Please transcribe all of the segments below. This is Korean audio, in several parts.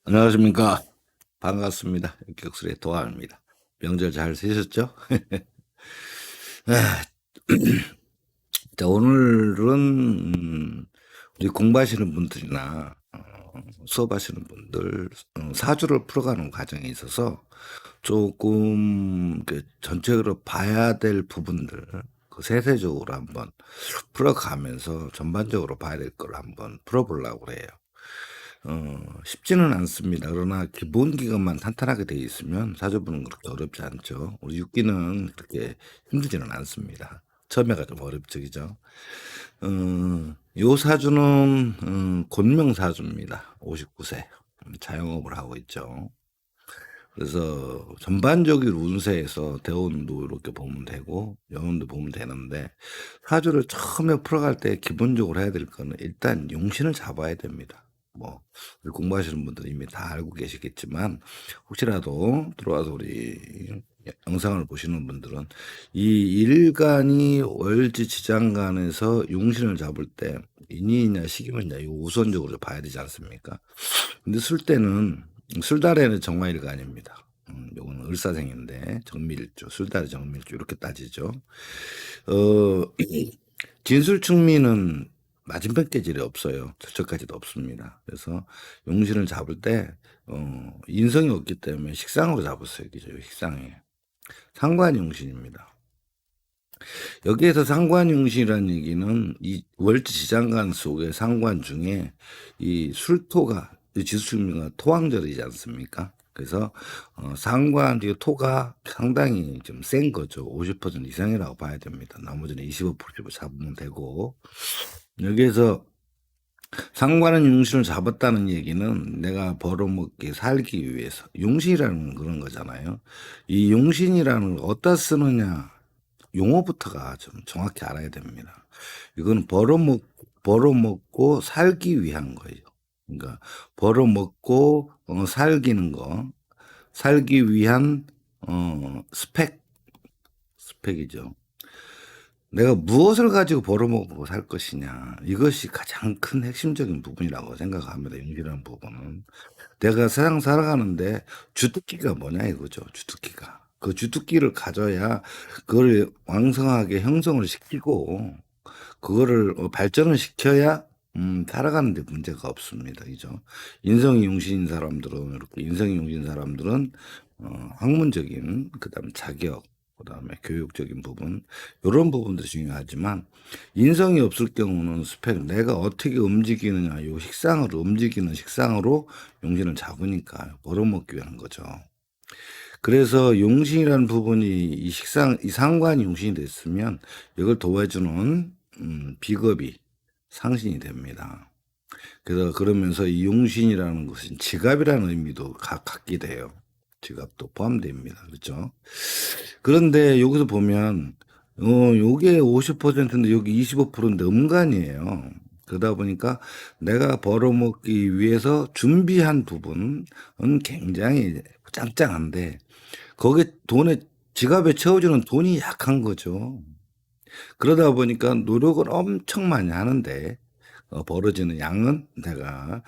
안녕하십니까. 반갑습니다. 격술의 도안입니다. 명절 잘 쓰셨죠? 아, 자, 오늘은 우리 공부하시는 분들이나 수업하시는 분들 사주를 풀어가는 과정에 있어서 조금 전체적으로 봐야 될 부분들 그 세세적으로 한번 풀어가면서 전반적으로 봐야 될 걸 한번 풀어보려고 그래요. 쉽지는 않습니다. 그러나 기본기가만 탄탄하게 되어 있으면 사주보는 그렇게 어렵지 않죠. 우리 육기는 그렇게 힘들지는 않습니다. 처음에가 좀 어렵죠, 그죠? 요 사주는 곤명사주입니다. 59세 자영업을 하고 있죠. 그래서 전반적인 운세에서 대운도 이렇게 보면 되고 영운도 보면 되는데 사주를 처음에 풀어갈 때 기본적으로 해야 될 거는 일단 용신을 잡아야 됩니다. 뭐 우리 공부하시는 분들 이미 다 알고 계시겠지만 혹시라도 들어와서 우리 영상을 보시는 분들은 이 일간이 월지지장간에서 용신을 잡을 때 인이냐 식이냐 이거 우선적으로 봐야 되지 않습니까? 근데 쓸 때는 술달에는 정화일간입니다. 요거는 을사생인데 정밀일조, 술달에 정밀일조 이렇게 따지죠. 어, 진술충미는 맞은편 깨질이 없어요. 저쪽까지도 없습니다. 그래서 용신을 잡을 때 인성이 없기 때문에 식상으로 잡았어요. 그죠? 식상에. 상관용신입니다. 여기에서 상관용신이라는 얘기는 이 월지지장간 속의 상관 중에 이 술토가 지수충미가 토왕절이지 않습니까? 그래서 상관 뒤에 토가 상당히 좀 센 거죠. 50% 이상이라고 봐야 됩니다. 나머지는 25% 잡으면 되고 여기에서 상관은 용신을 잡았다는 얘기는 내가 벌어먹기 살기 위해서 용신이라는 그런 거잖아요. 이 용신이라는 걸 어디다 쓰느냐 용어부터가 좀 정확히 알아야 됩니다. 이건 벌어먹고 살기 위한 거예요. 그러니까 벌어먹고 살기는 거, 살기 위한 스펙이죠. 내가 무엇을 가지고 벌어먹고 살 것이냐. 이것이 가장 큰 핵심적인 부분이라고 생각합니다. 용기라는 부분은. 내가 세상 살아가는데 주특기가 뭐냐 이거죠. 주특기가. 그 주특기를 가져야 그걸 왕성하게 형성을 시키고 그거를 발전을 시켜야 살아가는 데 문제가 없습니다. 그죠? 인성이 용신인 사람들은 이렇게 인성이 용신 사람들은 학문적인 그다음에 자격 그다음에 교육적인 부분 이런 부분도 중요하지만 인성이 없을 경우는 스펙 내가 어떻게 움직이느냐 요 식상으로 움직이는 식상으로 용신을 잡으니까 벌어먹기 위한 거죠. 그래서 용신이라는 부분이 이 상관이 용신이 됐으면 이걸 도와주는 비겁이 상신이 됩니다. 그래서 그러면서 이 용신이라는 것은 지갑이라는 의미도 갖게 돼요. 지갑도 포함됩니다. 그렇죠? 그런데 여기서 보면 요게 50%인데 여기 25%인데 음간이에요. 그러다 보니까 내가 벌어먹기 위해서 준비한 부분은 굉장히 짱짱한데 거기에 돈에 지갑에 채워주는 돈이 약한 거죠. 그러다 보니까 노력을 엄청 많이 하는데 벌어지는 양은 내가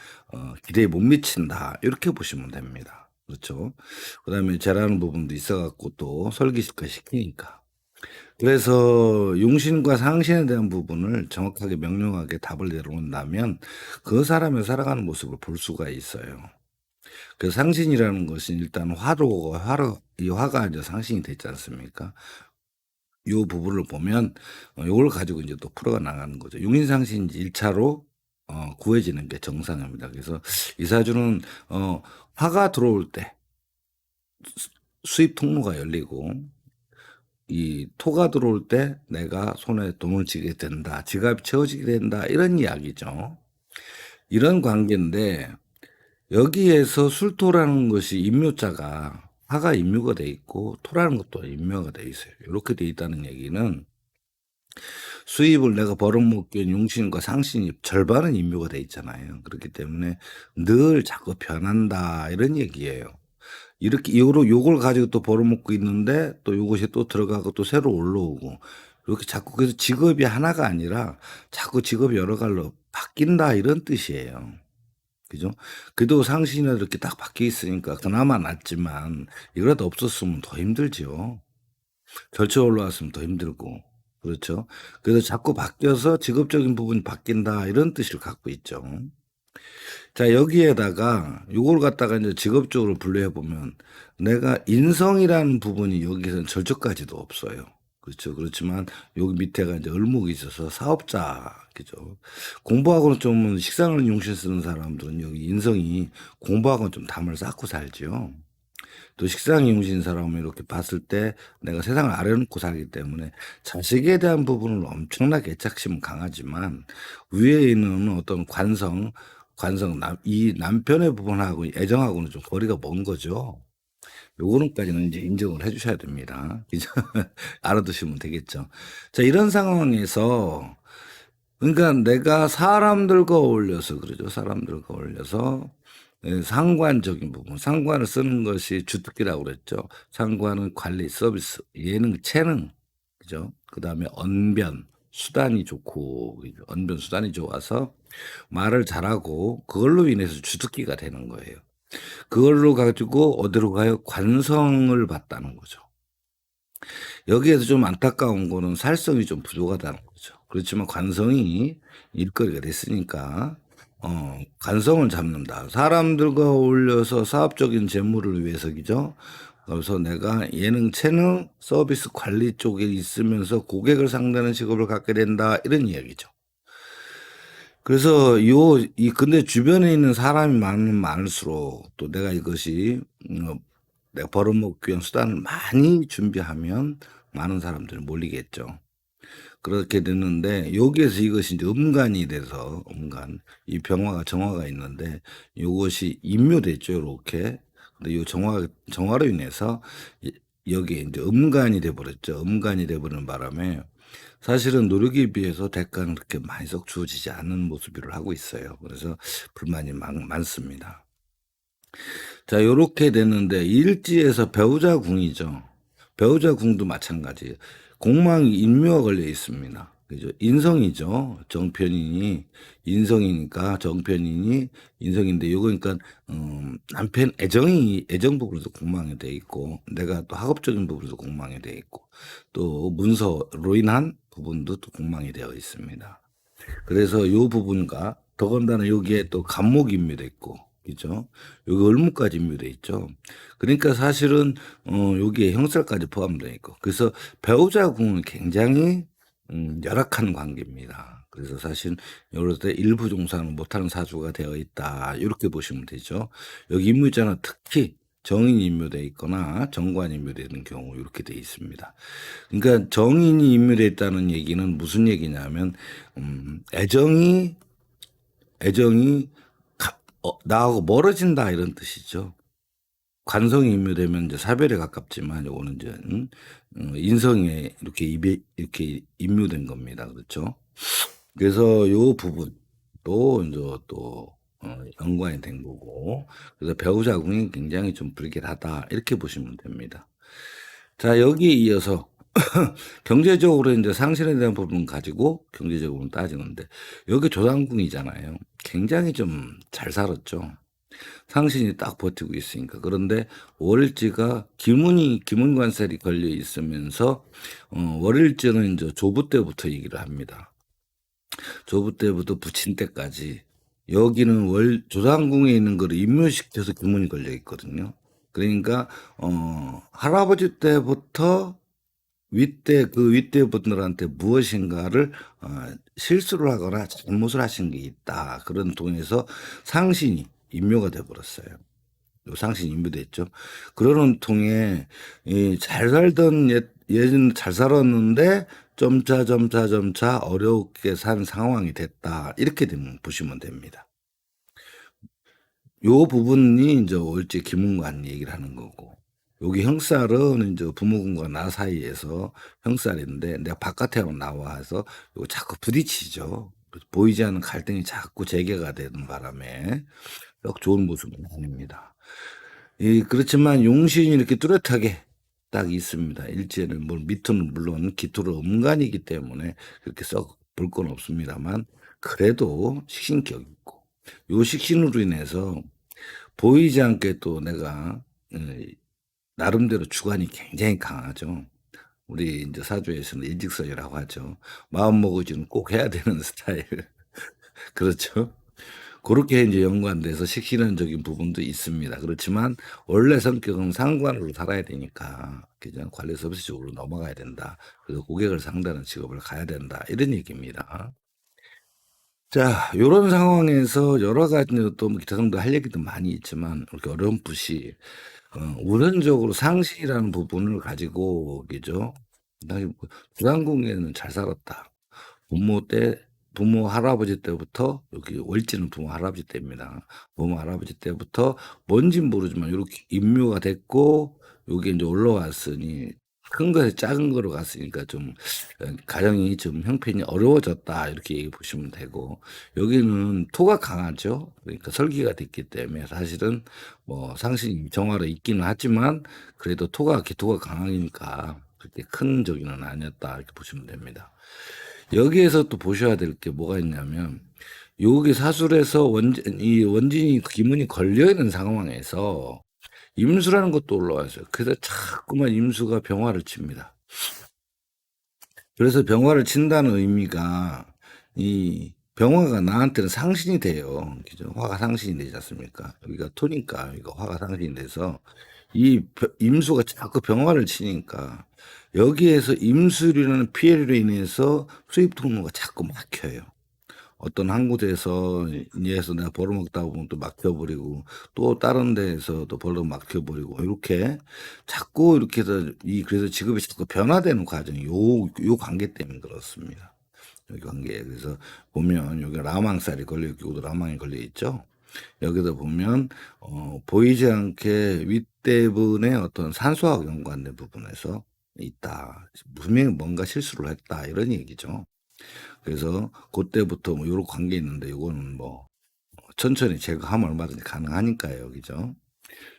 기대에 못 미친다 이렇게 보시면 됩니다. 그렇죠. 그다음에 재라는 부분도 있어갖고 또 설기시켜 시키니까. 그래서 용신과 상신에 대한 부분을 정확하게 명료하게 답을 내놓는다면 그 사람의 살아가는 모습을 볼 수가 있어요. 그 상신이라는 것은 일단 이 화가 이제 상신이 됐지 않습니까? 요 부분을 보면 요걸 가지고 이제 또 풀어 나가는 거죠. 용인상신 1차로 구해지는 게 정상입니다. 그래서 이 사주는 화가 들어올 때 수입 통로가 열리고 이 토가 들어올 때 내가 손에 돈을 쥐게 된다. 지갑이 채워지게 된다. 이런 이야기죠. 이런 관계인데 여기에서 술토라는 것이 임묘자가 화가 임묘가 돼 있고 토라는 것도 임묘가 돼 있어요. 이렇게 돼 있다는 얘기는 수입을 내가 벌어먹기 위한 용신과 상신이 절반은 임묘가 돼 있잖아요. 그렇기 때문에 늘 자꾸 변한다 이런 얘기예요. 이렇게 요걸 가지고 또 벌어먹고 있는데 또 요것이 또 들어가고 또 새로 올라오고 이렇게 자꾸 그래서 직업이 하나가 아니라 자꾸 직업이 여러 갈로 바뀐다 이런 뜻이에요. 그죠? 그래도 상신이라도 이렇게 딱 박혀 있으니까 그나마 낫지만 이거라도 없었으면 더 힘들지요. 절차에 올라왔으면 더 힘들고. 그렇죠? 그래서 자꾸 바뀌어서 직업적인 부분이 바뀐다 이런 뜻을 갖고 있죠. 자 여기에다가 요걸 갖다가 인제 직업적으로 분류해 보면 내가 인성이라는 부분이 여기서는 절적까지도 없어요. 그렇죠. 그렇지만 여기 밑에가 인제 을목이 있어서 사업자 그죠. 공부하고는 좀 식상을 용신 쓰는 사람들은 여기 인성이 공부하고는 좀 담을 쌓고 살지요. 또 식상이 용신 사람을 이렇게 봤을 때 내가 세상을 아려놓고 살기 때문에 자식에 대한 부분은 엄청나게 애착심은 강하지만 위에 있는 어떤 관성 이 남편의 부분하고 애정하고는 좀 거리가 먼 거죠. 요거는까지는 이제 인정을 해 주셔야 됩니다. 그죠? 알아두시면 되겠죠. 자 이런 상황에서 그러니까 내가 사람들과 어울려서 그러죠. 사람들과 어울려서 상관적인 부분, 상관을 쓰는 것이 주특기라고 그랬죠. 상관은 관리, 서비스, 예능, 체능, 그죠? 그다음에 언변, 수단이 좋고, 그죠? 언변, 수단이 좋아서 말을 잘하고 그걸로 인해서 주특기가 되는 거예요. 그걸로 가지고 어디로 가요? 관성을 받다는 거죠. 여기에서 좀 안타까운 거는 살성이 좀 부족하다는 거죠. 그렇지만 관성이 일거리가 됐으니까 관성을 잡는다. 사람들과 어울려서 사업적인 재물을 위해서이죠. 그래서 내가 예능, 체능, 서비스 관리 쪽에 있으면서 고객을 상대하는 직업을 갖게 된다. 이런 이야기죠. 그래서 근데 주변에 있는 사람이 많으면 많을수록 또 내가 이것이 내가 벌어먹기 위한 수단을 많이 준비하면 많은 사람들이 몰리겠죠. 그렇게 됐는데 여기에서 이것이 이제 음간이 돼서 이 병화가 정화가 있는데 요것이 임묘됐죠 요렇게. 근데 요 정화로 인해서 여기에 인제 음간이 돼 버렸죠. 음간이 돼 버리는 바람에 사실은 노력에 비해서 대가는 그렇게 많이 썩 주어지지 않는 모습을 하고 있어요. 그래서 불만이 많습니다. 자 요렇게 됐는데 일지에서 배우자 궁이죠. 배우자 궁도 마찬가지예요. 공망이 인묘가 걸려 있습니다. 그죠? 인성이죠. 정편인이 인성이니까 정편인이 인성인데 요거 그러니까 남편 애정 부분에서 공망이 돼 있고 내가 또 학업적인 부분에서 공망이 돼 있고 또 문서로 인한 부분도 또 공망이 되어 있습니다. 그래서 요 부분과 더군다나 여기에 또 간목이 임묘돼 있고 그죠? 여기 을목까지 임묘돼 있죠. 그러니까 사실은 여기에 형살까지 포함되어 있고 그래서 배우자 궁은 굉장히 열악한 관계입니다. 그래서 사실 요럴 때 일부 종사는 못하는 사주가 되어 있다. 요렇게 보시면 되죠. 여기 임묘자는 특히 정인이 임묘돼 있거나 정관이 임묘되는 경우 요렇게 돼 있습니다. 그러니까 정인이 임묘돼 있다는 얘기는 무슨 얘기냐면 애정이 나하고 멀어진다 이런 뜻이죠. 관성이 임묘되면 이제 사별에 가깝지만 요거는 이제 인성에 이렇게 임묘된 겁니다. 그렇죠? 그래서 요 부분도 인제 또 연관이 된 거고 그래서 배우자 궁이 굉장히 좀 불길하다 이렇게 보시면 됩니다. 자 여기에 이어서 경제적으로 인제 상실에 대한 부분 가지고 경제적으로 따지는데 여기 조상궁이잖아요. 굉장히 좀 잘 살았죠. 상신이 딱 버티고 있으니까. 그런데 월일지가 기문관살이 걸려 있으면서 월일지는 인제 조부 때부터 얘기를 합니다. 조부 때부터 부친 때까지 여기는 조상궁에 있는 거를 임묘시켜서 기문이 걸려 있거든요. 그러니까 할아버지 때부터 윗대 분들한테 무엇인가를 실수를 하거나 잘못을 하신 게 있다. 그런 통해서 상신이 임묘가 돼 버렸어요. 요 상신이 임묘됐죠. 그러는 통에 잘 살던 예전에 잘 살았는데 점차 어렵게 산 상황이 됐다. 이렇게 보시면 됩니다. 요 부분이 인제 월지 기문관 얘기를 하는 거고 여기 형살은 인제 부모님과 나 사이에서 형살인데 내가 바깥에 나와서 요거 자꾸 부딪히죠. 그래서 보이지 않는 갈등이 자꾸 재개가 되는 바람에 썩 좋은 모습은 아닙니다. 그렇지만 용신이 이렇게 뚜렷하게 딱 있습니다. 일지에는 밑은 물론 기토로 음간이기 때문에 그렇게 썩 볼 건 없습니다만 그래도 식신격 있고 요 식신으로 인해서 보이지 않게 또 내가 나름대로 주관이 굉장히 강하죠. 우리 인제 사주에서는 일직선이라고 하죠. 마음먹으지는 꼭 해야 되는 스타일. 그렇죠. 고렇게 인제 연관돼서 식신운적인 부분도 있습니다. 그렇지만 원래 성격은 상관으로 살아야 되니까 그냥 관리 서비스 쪽으로 넘어가야 된다. 그래서 고객을 상대하는 직업을 가야 된다. 이런 얘기입니다. 자, 요런 상황에서 여러 가지 또 뭐 기타 등등 할 얘기도 많이 있지만 이렇게 어렴풋이 우선적으로 상실이라는 부분을 가지고 그죠. 나이 뭐 주상궁에는 잘 살았다. 부모 때 부모 할아버지 때부터 여기 월지는 부모 할아버지 때입니다. 부모 할아버지 때부터 뭔진 모르지만 요렇게 임묘가 됐고 요게 인제 올라왔으니 큰 거에서 작은 거로 갔으니까 좀 가정이 좀 형편이 어려워졌다 이렇게 얘기해 보시면 되고 여기는 토가 강하죠. 그러니까 설기가 됐기 때문에 사실은 뭐 상신이 정화로 있기는 하지만 그래도 토가 기토가 강하니까 그렇게 큰 저기는 아니었다 이렇게 보시면 됩니다. 여기에서 또 보셔야 될 게 뭐가 있냐면 요게 사술에서 원진이 기문이 걸려 있는 상황에서 임수라는 것도 올라와 있어요. 그래서 자꾸만 임수가 병화를 칩니다. 그래서 병화를 친다는 의미가 이 병화가 나한테는 상신이 돼요. 그죠? 화가 상신이 되지 않습니까? 여기가 토니까 이거 화가 상신이 돼서 임수가 자꾸 병화를 치니까 여기에서 임수라는 피해로 인해서 수입 통로가 자꾸 막혀요. 어떤 한 곳에서 이에서 내가 벌어먹다 보면 또 막혀버리고 또 다른 데에서 또 벌어 막혀버리고 이렇게 자꾸 이렇게 해서 그래서 직업이 자꾸 변화되는 과정이 요 관계 때문에 그렇습니다. 여기 관계. 그래서 보면 여기 라망살이 걸려 있고 라망이 걸려 있죠. 여기다 보면 보이지 않게 윗대분의 어떤 산소하고 연관된 부분에서 있다. 분명히 뭔가 실수를 했다 이런 얘기죠. 그래서 그때부터 뭐 요런 관계 있는데 요거는 뭐 천천히 제거하면 얼마든지 가능하니까요. 그죠?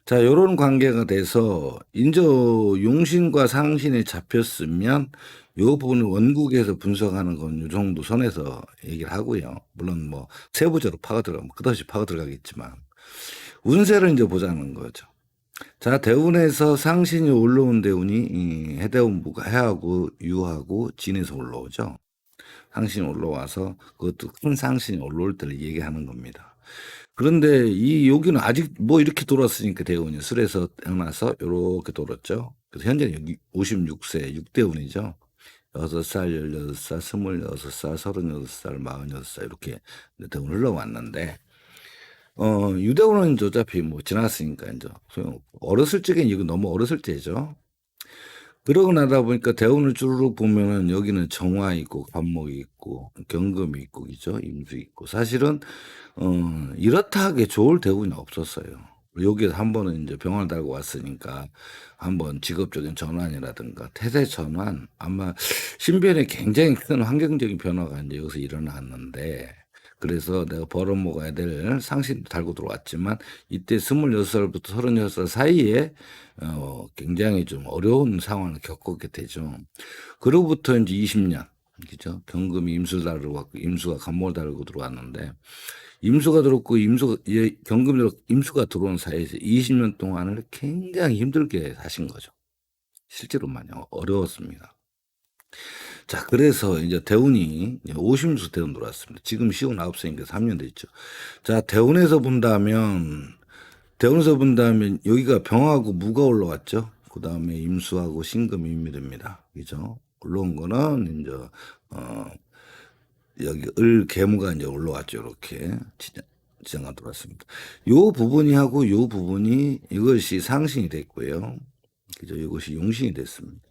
자, 요런 관계가 돼서 인저 용신과 상신이 잡혔으면 요 부분을 원국에서 분석하는 건 요 정도 선에서 얘기를 하고요. 물론 뭐 세부적으로 파고들어가면 끝없이 파고들어가겠지만 운세를 이제 보자는 거죠. 자, 대운에서 상신이 올라온 대운이 이 해대운부가 해하고 유하고 진에서 올라오죠. 상신이 올라와서 그것도 큰 상신이 올라올 때를 얘기하는 겁니다. 그런데 이 여기는 아직 뭐 이렇게 돌았으니까 대운이 술에서 태어나서 요렇게 돌았죠. 그래서 현재는 여기 56세 6대운이죠. 6살, 16살, 26살, 36살, 46살 이렇게 대운 흘러왔는데 유대운은 이제 어차피 뭐 지났으니까 이제 소용없고 어렸을 적엔 이거 너무 어렸을 때죠. 그러고 나다 보니까 대운을 쭈르륵 보면은 여기는 정화 있고 관목이 있고 경금이 있고 그죠 임수 있고 사실은 이렇다 하게 좋을 대운이 없었어요. 여기에서 한 번은 이제 병을 달고 왔으니까 한번 직업적인 전환이라든가 태세 전환 아마 신변에 굉장히 큰 환경적인 변화가 이제 여기서 일어났는데 그래서 내가 벌어먹어야 될 상신도 달고 들어왔지만 이때 26살부터 36살 사이에 굉장히 좀 어려운 상황을 겪게 되죠. 그로부터 이제 20년 그죠? 경금이 임수를 달고 왔고 임수가 간목을 달고 들어왔는데 임수가 들어왔고 경금이 들어왔고 임수가 들어온 사이에서 20년 동안을 굉장히 힘들게 사신 거죠. 실제로만요. 어려웠습니다. 자, 그래서 이제 대운이 50수 대운 들어왔습니다. 지금 시운 9세니까 3년 됐죠. 자, 대운에서 본다면 여기가 병하고 무가 올라왔죠. 그 다음에 임수하고 신금이 임미됩니다. 그죠? 올라온 거는 이제 여기 개무가 이제 올라왔죠. 이렇게 지장가 들어왔습니다. 요 부분이 하고 요 부분이 이것이 상신이 됐고요. 그죠? 이것이 용신이 됐습니다.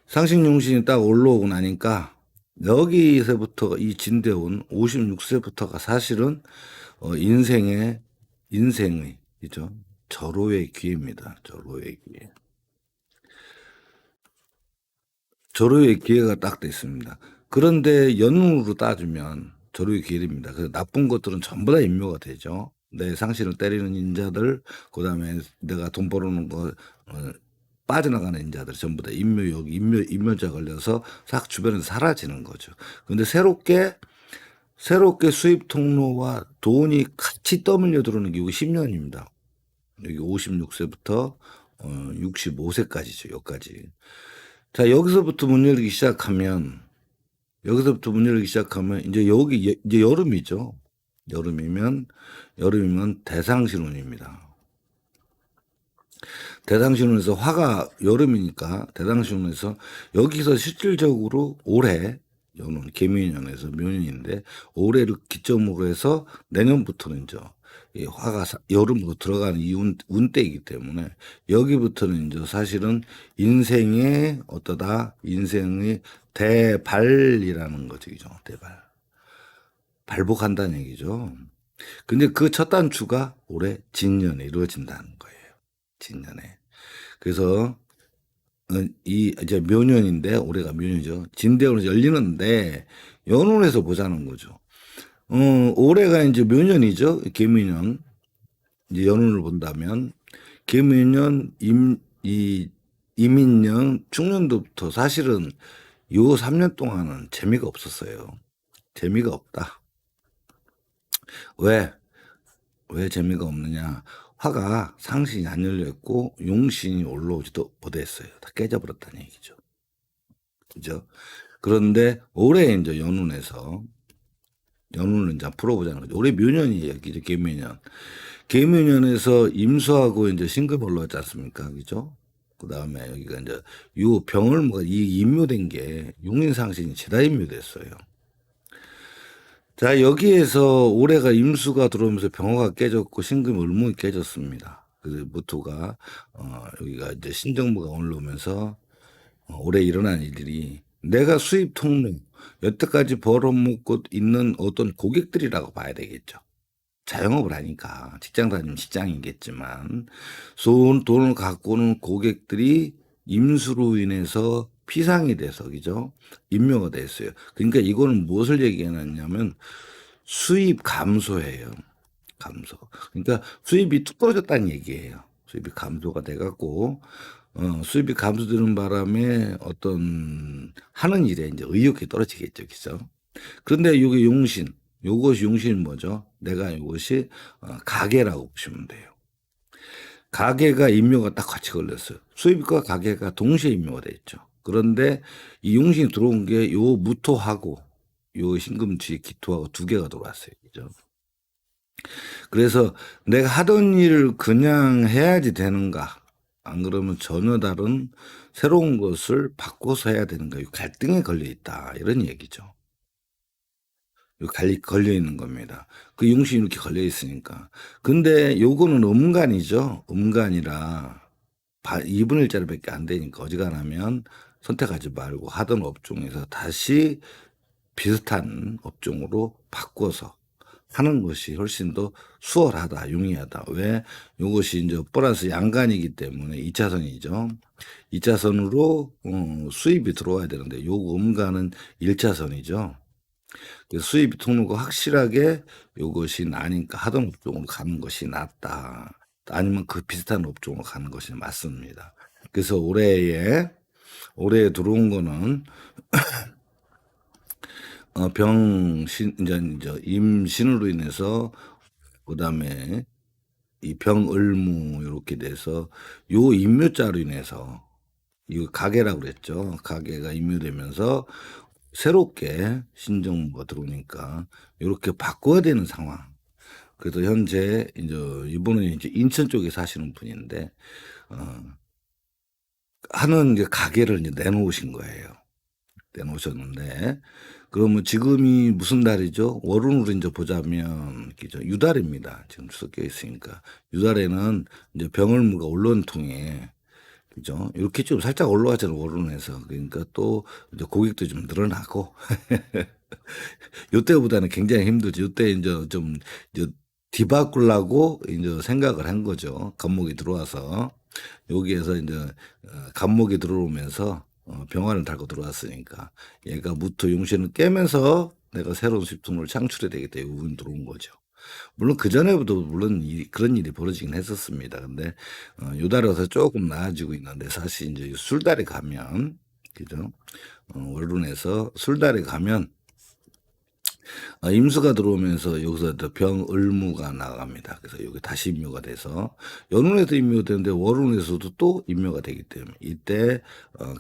상신용신이 딱 올라오고 나니까 여기서부터 이 진대운 56세부터가 사실은 인생의 그죠? 절호의 기회입니다. 절호의 기회. 절호의 기회가 딱 됐습니다. 그런데 연운으로 따지면 절호의 기회입니다. 그래서 나쁜 것들은 전부 다 임묘가 되죠. 내 상신을 때리는 인자들, 그 다음에 내가 돈 벌어오는 거 빠져나가는 인자들 전부 다 임묘자 걸려서 싹 주변에서 사라지는 거죠. 근데 새롭게 새롭게 수입 통로와 돈이 같이 떠밀려 들어오는 게 이거 10년입니다. 여기 56세부터 65세까지죠. 여기까지. 자, 여기서부터 문 열기 시작하면 이제 여기 이제 여름이죠. 여름이면 대상신혼입니다. 대상신혼에서 화가 여름이니까 대상신혼에서 여기서 실질적으로 올해 연운 개미년에서 묘년인데 올해를 기점으로 해서 내년부터는 이제 이 화가 여름으로 들어가는 이 운때이기 때문에 여기부터는 이제 사실은 인생의 인생의 대발이라는 거죠. 대발. 발복한다는 얘기죠. 근데 그 첫 단추가 올해 진년에 이루어진다는 거예요. 진년에. 그래서 이제 묘년인데 올해가 묘년이죠. 진대원에서 열리는데 연운에서 보자는 거죠. 올해가 이제 묘년이죠. 개묘년. 이제 연운을 본다면 개묘년 이민년 중년도부터 사실은 요 3년 동안은 재미가 없었어요. 재미가 없다. 왜 재미가 없느냐? 화가 상신이 안 열려있고 용신이 올라오지도 못했어요. 다 깨져버렸다는 얘기죠. 그죠? 그런데 올해 이제 연운을 이제 풀어보자는 거죠. 올해 묘년이에요. 이제 개묘년. 개묘년에서 임수하고 이제 신금이 올라왔지 않습니까? 그죠? 그 다음에 여기가 이제 요 병을모가 이 임묘된 게 용인상신이 제다 임묘됐어요. 자, 여기에서 올해가 임수가 들어오면서 병화가 깨졌고 신금 을목이 깨졌습니다. 그래서 무토가 여기가 이제 신정무가 올라오면서 올해 일어난 일들이 내가 수입 통로 여태까지 벌어먹고 있는 어떤 고객들이라고 봐야 되겠죠. 자영업을 하니까 직장 다니면 직장이겠지만 돈을 갖고 오는 고객들이 임수로 인해서 피상이 돼서 그죠? 임묘가 됐어요. 그러니까 이거는 무엇을 얘기하냐면 수입 감소예요. 감소. 그러니까 수입이 뚝 떨어졌다는 얘기예요. 수입이 감소가 돼갖고 수입이 감소되는 바람에 어떤 하는 일에 이제 의욕이 떨어지겠죠, 그죠? 그런데 이게 요것이 용신은 뭐죠? 내가 이것이 가계라고 보시면 돼요. 가계가 임묘가 딱 같이 걸렸어요. 수입과 가계가 동시에 임묘가 됐죠. 그런데 이 용신이 들어온 게 요 무토하고 요 신금쥐 기토하고 두 개가 들어왔어요. 그죠? 그래서 내가 하던 일을 그냥 해야지 되는가? 안 그러면 전혀 다른 새로운 것을 바꿔서 해야 되는가? 이 갈등에 걸려 있다. 이런 얘기죠. 걸려 있는 겁니다. 그 용신이 이렇게 걸려 있으니까. 근데 요거는 음간이죠. 음간이라 2분의 1짜리밖에 안 되니까 어지간하면 선택하지 말고 하던 업종에서 다시 비슷한 업종으로 바꿔서 하는 것이 훨씬 더 수월하다, 용이하다. 왜? 요것이 이제 플러스 양간이기 때문에 2차선이죠. 2차선으로 수입이 들어와야 되는데 요 음간은 1차선이죠. 수입 통로가 확실하게 요것이 나니까 하던 업종으로 가는 것이 낫다. 아니면 그 비슷한 업종으로 가는 것이 맞습니다. 그래서 올해에 들어온 거는 이제 임신으로 인해서 그다음에 이 병을무 이렇게 돼서 요 임묘자로 인해서 이거 가계라고 그랬죠. 가계가 임묘되면서 새롭게 신정무가 들어오니까 이렇게 바꿔야 되는 상황. 그래서 현재 이제 이분은 이제 인천 쪽에 사시는 분인데 하는 이제 가게를 이제 내놓으신 거예요. 내놓으셨는데 그러면 지금이 무슨 달이죠? 월운으로 이제 보자면 그죠? 유달입니다. 지금 섞여 있으니까 유달에는 이제 병을무가 올론통에 그죠? 이렇게 좀 살짝 올라가잖아요, 월운에서. 그러니까 또 이제 고객도 좀 늘어나고 요때보다는 굉장히 힘들죠. 요때 이제 좀 이제 뒤바꾸려고 이제 생각을 한 거죠. 간목이 들어와서 여기에서 이제 간목이 들어오면서 병화를 달고 들어왔으니까 얘가 무토 용신을 깨면서 내가 새로운 수입통로를 창출해야 되겠다. 이 부분이 들어온 거죠. 물론 그전에부터 물론 그런 일이 벌어지긴 했었습니다. 근데 요 달에 와서 조금 나아지고 있는데 사실 이제 술달에 가면 그죠? 월운에서 술달에 가면 임수가 들어오면서 여기서 또 병을무가 나갑니다. 그래서 여기 다시 임묘가 돼서 연운에서 임묘가 되는데 월운에서도 또 임묘가 되기 때문에 이때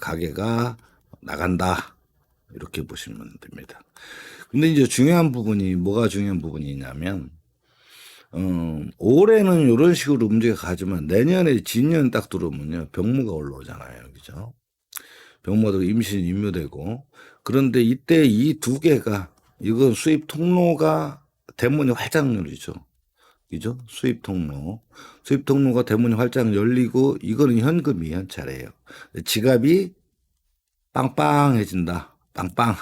가게가 나간다. 이렇게 보시면 됩니다. 근데 이제 중요한 부분이 뭐가 중요한 부분이냐면 올해는 이런 식으로 움직여 가지만 내년에 진년 딱 들어오면요 병무가 올라오잖아요, 그죠? 병무가 임신 임묘되고 그런데 이때 이 두 개가 이건 수입 통로가 대문이 활짝 열리죠. 그죠? 수입 통로. 수입 통로가 대문이 활짝 열리고 이거는 현금이 현찰이에요. 지갑이 빵빵해진다. 빵빵.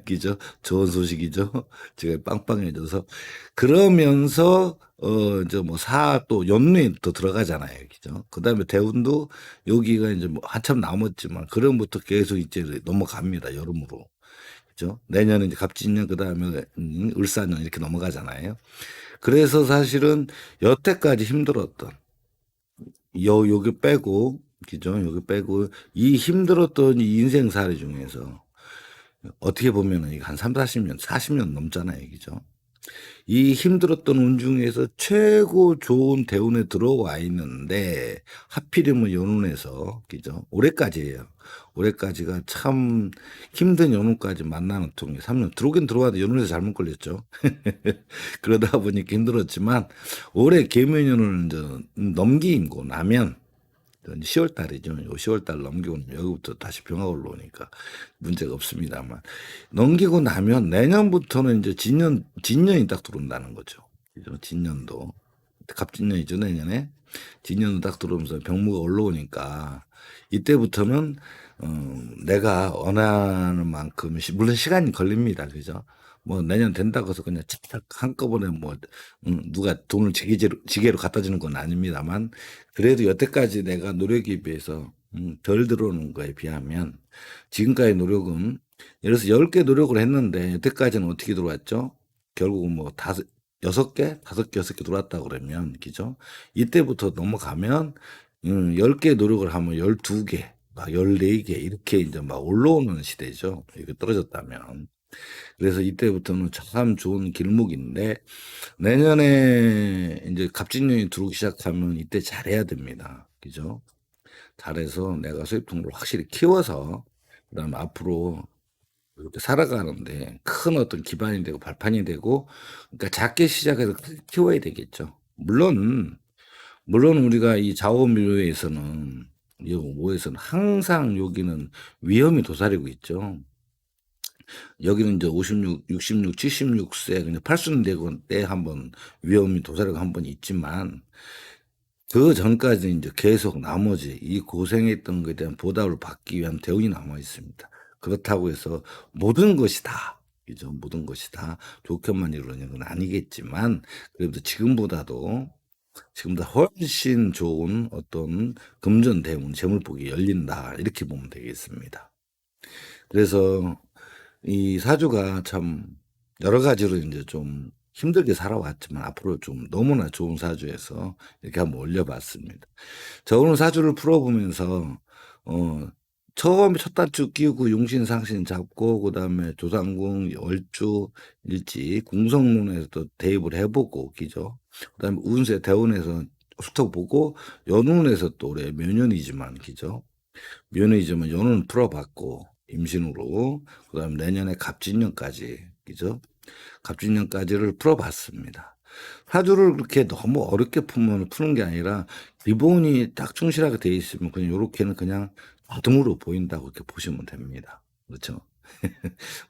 그죠? 좋은 소식이죠? 지갑이 빵빵해져서 그러면서 이제 뭐 또 연뇌 또 들어가잖아요. 그죠? 그다음에 대운도 여기가 이제 뭐 한참 남았지만 그럼부터 계속 이제 넘어갑니다. 여름으로. 그죠? 내년은 이제 갑진년 그다음에 을사년 이렇게 넘어가잖아요. 그래서 사실은 여태까지 힘들었던 여기 빼고 그죠? 여기 빼고 이 힘들었던 이 인생살이 중에서 어떻게 보면은 이거 한 3, 40년, 40년 넘잖아요. 그죠? 이 힘들었던 운 중에서 최고 좋은 대운에 들어와 있는데 하필이면 연운에서 그죠? 올해까지예요. 올해까지가 참 힘든 연운까지 만나는 통에 3년 들어오긴 들어와도 연운에서 잘못 걸렸죠. 그러다 보니까 힘들었지만 올해 계묘년을 이제 넘기고 나면 10월 달이죠. 10월 달 넘기고 여기부터 다시 병화가 올라오니까 문제가 없습니다만 넘기고 나면 내년부터는 이제 진년이 딱 들어온다는 거죠. 그죠? 진년도 갑진년이죠. 내년에 진년도 딱 들어오면서 병무가 올라오니까 이때부터는 내가 원하는 만큼 물론 시간이 걸립니다. 그죠? 뭐 내년 된다고 해서 그냥 착착 한꺼번에 뭐 누가 돈을 지게로 갖다 주는 건 아닙니다만 그래도 여태까지 내가 노력에 비해서 덜 들어오는 거에 비하면 지금까지 노력은 예를 들어서 10개 노력을 했는데 여태까지는 어떻게 들어왔죠? 결국은 뭐 6개, 5개, 6개 들어왔다 그러면 그죠? 이때부터 넘어가면 10개 노력을 하면 12개, 막 14개 이렇게 이제 막 올라오는 시대죠. 이게 떨어졌다면. 그래서 이때부터는 참 좋은 길목인데 내년에 이제 갑진년이 들어오기 시작하면 이때 잘해야 됩니다. 그죠? 잘해서 내가 수입 통로를 확실히 키워서 그다음에 앞으로 이렇게 살아가는데 큰 어떤 기반이 되고 발판이 되고 그러니까 작게 시작해서 크게 키워야 되겠죠. 물론 우리가 이 자원묘에서는 이 모에서는 항상 여기는 위험이 도사리고 있죠. 여기는 이제 56, 66, 76세 그냥 팔순되고 때 한번 위험이 도사리고 한번 있지만 그 전까지 이제 계속 나머지 이 고생했던 것에 대한 보답을 받기 위한 대운이 남아 있습니다. 그렇다고 해서 모든 것이 다 그죠? 모든 것이 다 좋게만 이루어지는 건 아니겠지만 그래도 지금보다 훨씬 좋은 어떤 금전 대운 재물복이 열린다 이렇게 보면 되겠습니다. 그래서 이 사주가 참 여러 가지로 이제 좀 힘들게 살아왔지만 앞으로 좀 너무나 좋은 사주에서 이렇게 한번 올려봤습니다. 저 오늘 사주를 풀어보면서 처음에 첫 단추 끼우고 용신상신 잡고 그다음에 조상궁 월주 일지 궁성론에서 또 대입을 해보고 기죠. 그다음에 운세 대운에서 훑어보고 연운에서 또 올해 묘년이지만 기죠. 묘년이지만 연운 풀어봤고 임신으로 그다음 내년에 갑진년까지 그죠? 갑진년까지를 풀어봤습니다. 사주를 그렇게 너무 어렵게 푸는 게 아니라 기본이 딱 충실하게 돼 있으면 그냥 요렇게는 그냥 자동으로 보인다고 이렇게 보시면 됩니다. 그렇죠?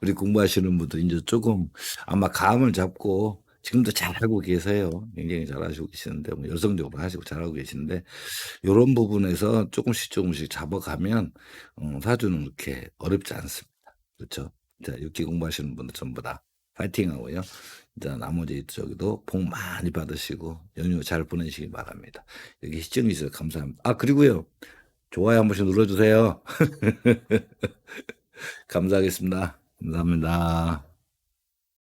우리 공부하시는 분들 이제 조금 아마 감을 잡고 지금도 잘하고 계세요. 굉장히 잘하시고 계시는데 뭐 열성적으로 하시고 잘하고 계시는데 요런 부분에서 조금씩 잡아가면 사주는 그렇게 어렵지 않습니다. 그렇죠? 자, 이렇게 공부하시는 분들 전부 다 파이팅하고요. 자, 나머지 저기도 복 많이 받으시고 연휴 잘 보내시기 바랍니다. 여기 시청해 주셔서 감사합니다. 아, 그리고요. 좋아요 한 번씩 눌러주세요. 감사하겠습니다. 감사합니다.